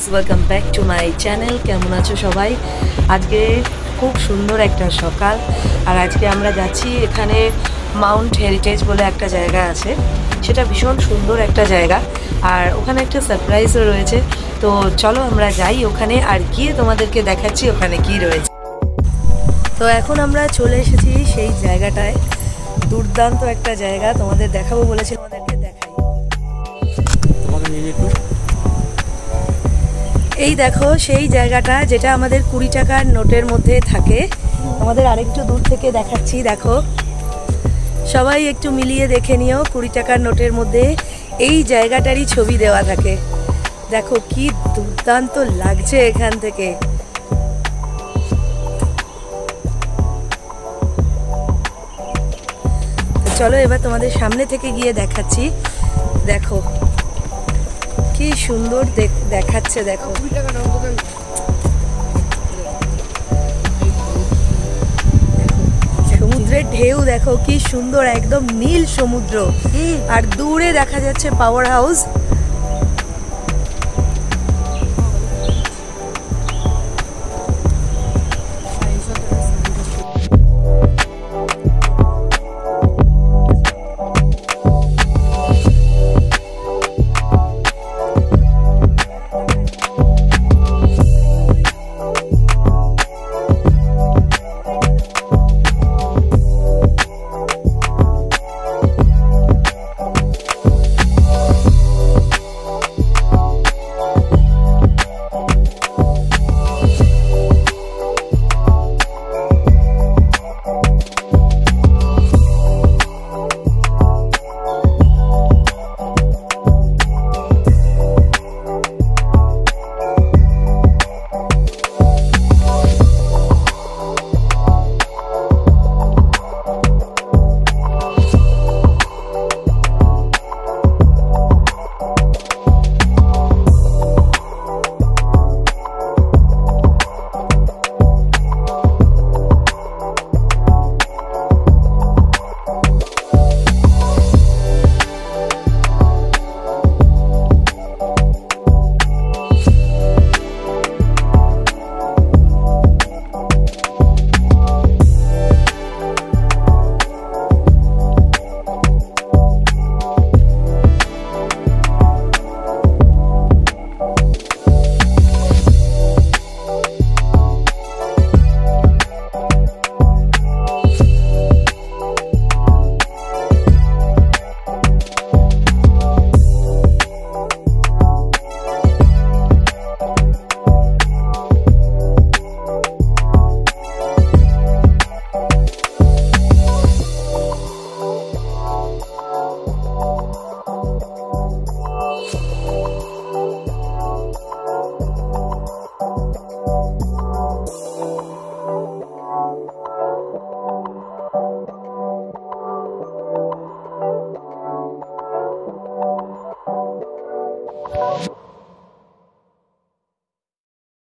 Viewers, welcome back to my channel. কেমন আছো সবাই? আজকে খুব সুন্দর একটা সকাল, আর আজকে আমরা যাচ্ছি এখানে মাউন্ট হেরিটেজ বলে একটা জায়গা আছে, সেটা ভীষণ সুন্দর একটা জায়গা, আর ওখানে একটা সারপ্রাইজও রয়েছে। তো চলো আমরা যাই ওখানে, আর গিয়ে তোমাদেরকে দেখাচ্ছি ওখানে কি রয়েছে। তো এখন আমরা চলে এসেছি সেই জায়গাটায়, দুর্দান্ত একটা জায়গা, তোমাদের দেখাবো বলেছি, তোমাদেরকে দেখাই। এই দেখো সেই জায়গাটা যেটা আমাদের 20 টাকার নোটের মধ্যে থাকে। আমাদের আরেকটু দূর থেকে দেখাচ্ছি, দেখো সবাই একটু মিলিয়ে দেখে নিও, 20 টাকার নোটের মধ্যে এই জায়গাটারই ছবি দেওয়া থাকে। দেখো কি দুর্দান্ত লাগছে এখান থেকে। চলো এবার তোমাদের সামনে থেকে গিয়ে দেখাচ্ছি। দেখো কি সুন্দর দেখাচ্ছে, দেখো সমুদ্রের ঢেউ, দেখো কি সুন্দর, একদম নীল সমুদ্র, আর দূরে দেখা যাচ্ছে পাওয়ার হাউস।